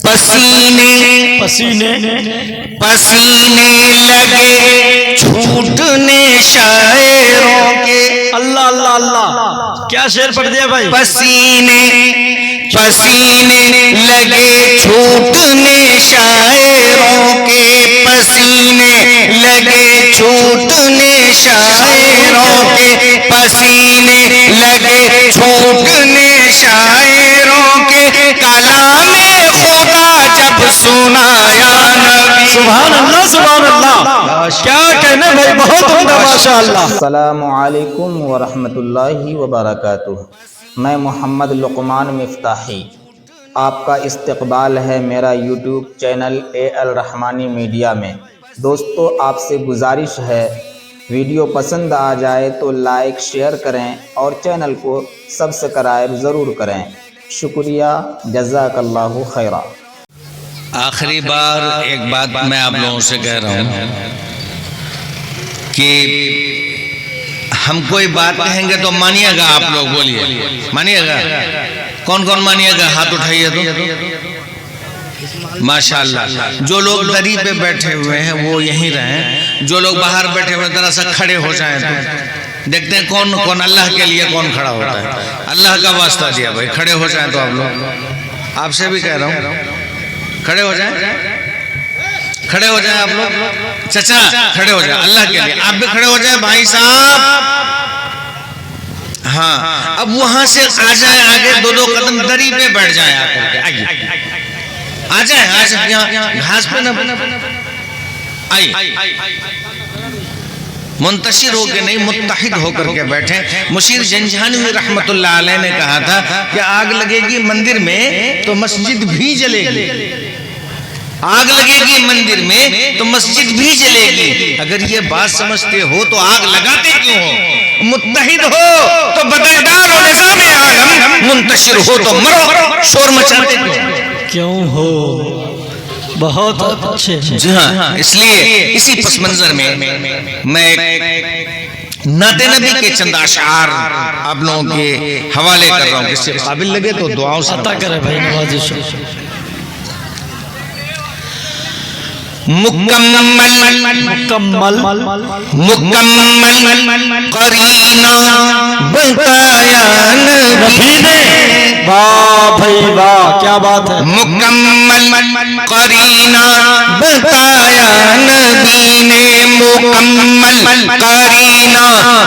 پسینے لگے چھوٹنے شاعروں کے. اللہ اللہ اللہ، کیا شعر پڑھ دیا بھائی. پسینے لگے چھوٹنے شاعروں کے. پسینے لگے چھوٹنے شاعروں کے. پسینے لگے چھوٹنے شاعروں کے. کلام خدا جب سنا یا نبی. سبحان اللہ سبحان اللہ، کیا کہنے بھائی، بہت عمدہ ماشاءاللہ. السلام علیکم ورحمۃ اللہ وبرکاتہ. میں محمد لقمان مفتاحی، آپ کا استقبال ہے میرا یوٹیوب چینل اے الرحمانی میڈیا میں. دوستو، آپ سے گزارش ہے ویڈیو پسند آ جائے تو لائک شیئر کریں اور چینل کو سبسکرائب ضرور کریں. شکریہ، جزاک اللہ خیرہ. آخری بار ایک بات میں آپ لوگوں سے کہہ رہا ہوں کہ ہم کوئی بات کہیں گے تو مانیے گا. آپ لوگ بولیے، مانیے گا؟ کون کون مانیے گا؟ ہاتھ اٹھائیے تو. ماشاءاللہ. جو لوگ دری پہ بیٹھے ہوئے ہیں وہ یہیں رہیں، جو لوگ باہر بیٹھے ہوئے ذرا سا کھڑے ہو جائیں تو دیکھتے ہیں کون کون اللہ کے لیے کون کھڑا ہوتا ہے. اللہ کا واسطہ دیا بھائی، کھڑے ہو جائیں تو آپ لوگ. آپ سے بھی کہہ رہا ہوں کھڑے ہو جائیں، کھڑے ہو جائیں آپ لوگ. چچا کھڑے ہو جائیں اللہ کے لیے. آپ بھی کھڑے ہو جائیں بھائی صاحب. ہاں، اب وہاں سے آ جائیں آگے، دو قدم دری پہ بیٹھ جائیں. آ کر کے آئیے، آ جائیں یہاں گھاس پہ نہ آئیے. منتشر ہو کے نہیں، متحد ہو کر کے بیٹھیں. مشیر جنجھانوی رحمت اللہ علیہ نے کہا تھا کہ آگ لگے گی مندر میں تو مسجد بھی جلے گی. آگ لگے گی مندر میں تو مسجد بھی جلے گی. اگر یہ بات سمجھتے ہو تو آگ لگاتے کیوں ہو؟ متحد ہو تو بدلدار ہو نظام عالم، منتشر ہو تو مرو شور مچاتے کیوں ہو. بہت اچھے. جی ہاں، اس لیے اسی پس منظر میں میں نعت نبی کے چند اشعار آپ لوگوں کے حوالے کر رہا ہوں. کس سے قابل لگے تو دعاؤں سے عطا کرے بھائی، نوازش. مکمل قرینہ بتایا نبی نے. واہ بھائی واہ، کیا بات ہے. مکمل قرینہ بتایا نبی نے. مکمل قرینہ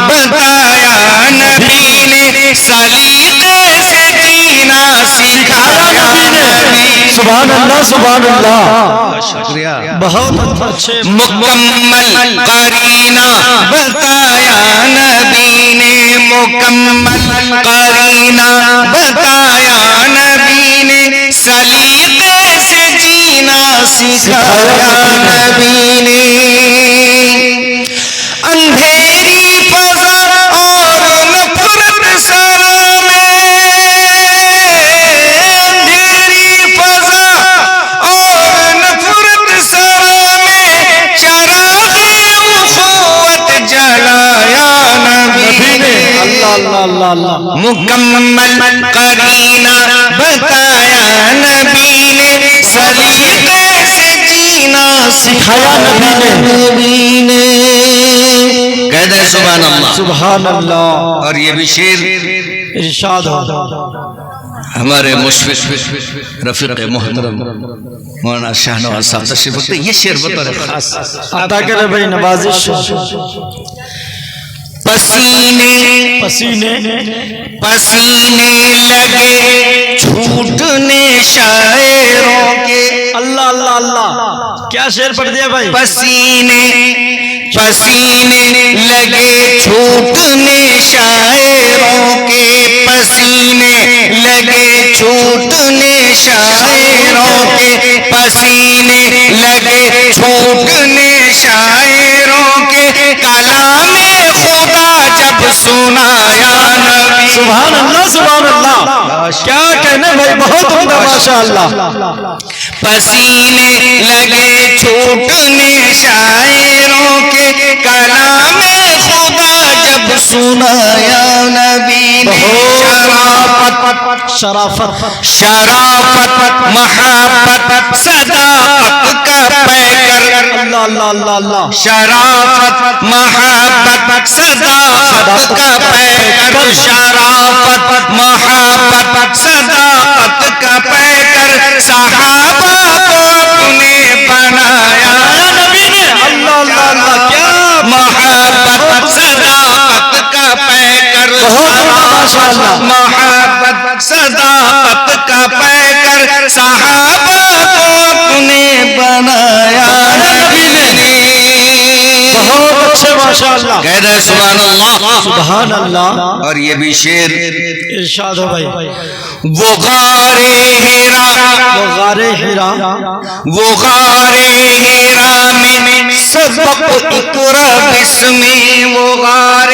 بتایا نبی نے. سلیقے سے جینا سکھایا نبی. سبحان اللہ سبحان اللہ، شکریہ. بہت اچھے. مکمل قرینہ بتایا نبی نے. مکمل قرینہ بتایا نبی نے. سلیقے سے جینا سکھایا نبی نے. اندھیری فضا اور نفرت سر میں، اندھیری فضا اور نفرت سر میں، چراغ اخوت جلایا نبی نے. اللہ اللہ اللہ اللہ. مکمل قرینہ بتایا نبی نے. سلیقے سے جینا سکھایا نبی نے. کہہ دیں سبحان اللہ. سبحان اللہ. اور یہ بھی شعر ارشاد ہو. ہمارے مشفق رفیق محترم مولانا شاہنواز صاحب تشریف رکھتے ہیں. یہ شعر بطور خاص عطا کرے بھائی، نوازش. پسینے لگے چھوٹنے شاعروں کے. اللہ اللہ اللہ، کیا شعر پڑھ دیا بھائی. پسینے لگے چھوٹنے شاعروں کے. پسینے لگے چھوٹنے شاعروں کے. پسینے لگے چھوٹنے شاعروں کے. کلام خدا جب سنا یا نبی. سبحان اللہ سبحان اللہ، کیا کہنے بھائی، بہت عمدہ ماشاءاللہ. پسینے لگے چھوٹنے شاعروں کے. کلام خدا جب سنایا نبی نے شرافت شرافت محبت صداقت کا پیکر اللہ اللہ اللہ اللہ شرافت محبت صداقت کا پیکر شرافت محبت صداقت کا پیکر صحابہ کو اپنے بنایا نبی نے اللہ اللہ اللہ کیا محبت صداقت کا پیکر محبت صداقت کا پیکر صحابہ کو اپنے بنایا نبی نے بہت اچھے ماشاءاللہ کہہ دے سبحان اللہ سبحان اللہ اور یہ بھی شعر ارشاد ہو بھائی وہ غار ہیرا وہ غار ہیرا وہ غار ہیرا میں سبق اقرا بسمی وہ غار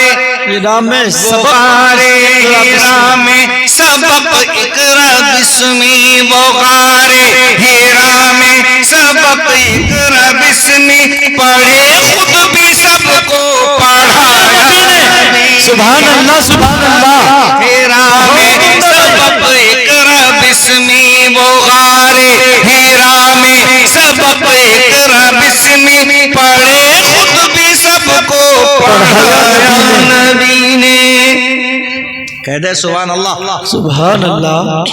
ہیرا میں غار ہیرا میں سبق اقرا بسمی وہ غار ہیرا میں سبق اقرا بسمی پڑھے خود بھی سب کو پڑھایا سبحان اللہ سبحان اللہ ہیرا میں سبق اقرا بسمی وہ غار ہیرا میں سبق اقرا بسمی پڑھے خود بھی سب کو پڑھایا نبی نے کہہ دے سبحان اللہ سبحان اللہ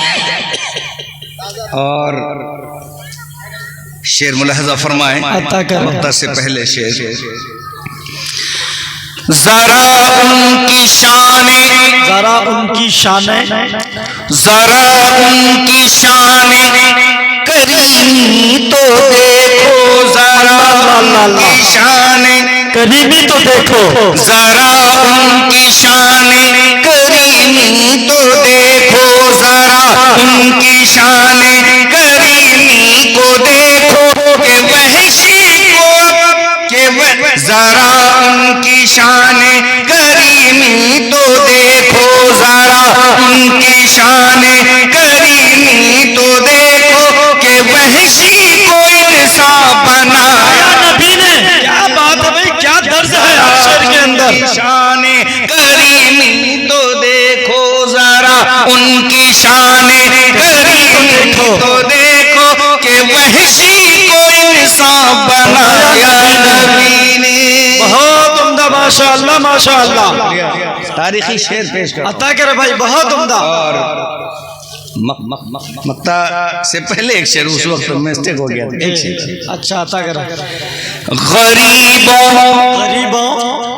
اور شعر ملاحظہ فرمائیں عطا کریں مقطع سے پہلے شعر ذرا ان کی شانیں ذرا ان کی شانیں ذرا ان کی شانیں کریمی تو دیکھو ذرا ان کی شانیں کریمی تو دیکھو ذرا ان کی شانیں کریمی تو دیکھو ذرا ان کی شانیں کریمی کو دیکھو کہ وحشی کو کہ ذرا ان کی شانیں کریمی تو دیکھو ذرا ان کی شانیں کریمی تو دیکھو کہ وحشی کو انسان بنایا نبی نے کیا بات ہے بھائی کیا درس ہے شعر کے اندر شانیں کریمی تو دیکھو ذرا ان کی شانیں کریمی تو دیکھو کہ وحشی کو انسان بنایا نبی نے بہت عمدہ ماشاءاللہ ماشاءاللہ تاریخی شعر پیش کر عطا کرے بھائی بہت عمدہ مقطع سے پہلے ایک شعر اس وقت مسٹیک ہو گیا تھا ایک شعر اچھا عطا کرے غریبوں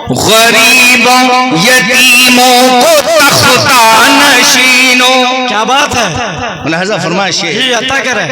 غریبوں یتیموں کو تختہ نشینوں کیا بات ہے ملاحظہ فرمائے شعر جی عطا کرے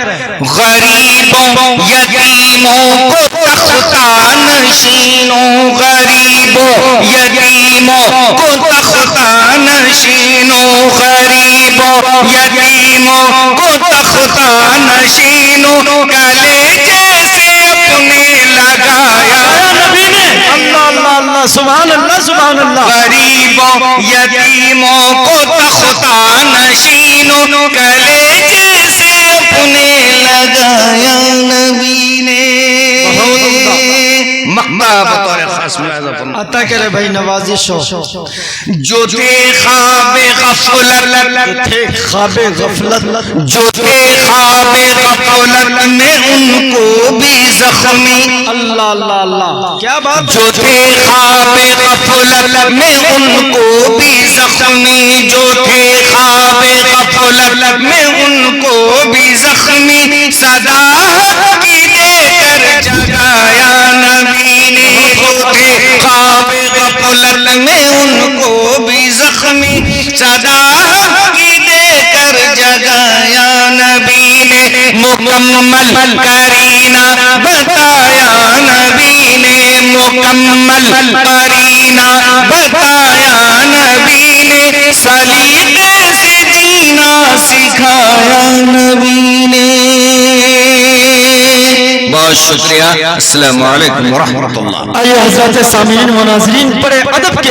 غریبوں یتیموں کو تختہ نشینوں غریبوں یتیموں کو تختہ نشینوں غریبوں یتیموں کو تختہ نشینوں گلے جیسے اپنے لگایا نبی نے اللہ اللہ اللہ سبحان اللہ سبحان اللہ غریبوں یتیموں کو تختہ نشینوں گلے جیسے اپنے لگایا نبی نے مقطع بطور خاص ملاحظہ فرمائیں عطا کرے بھائی نوازش ہو جو تھے خواب غفلت تھے خواب غفلت جو تھے خواب غفلت میں ان کو بھی زخمی اللہ اللہ اللہ کیا بات جو تھے خواب غفلت میں ان کو بھی زخمی جو تھے خواب غفلت میں ان کو بھی زخمی صدا کی دے کر جگایا نبی نے جو تھے خواب غفلت میں ان کو بھی زخمی صدا کی دے کر جگایا نبی نے مکمل کرینہ بتایا نبی نے مکمل کرینہ بتایا نبی نے سلیقے سے جینا سکھایا نبی نے بہت شکریہ السلام علیکم ورحمۃ اللہ آئیے حضرات سامعین و ناظرین بڑے ادب کے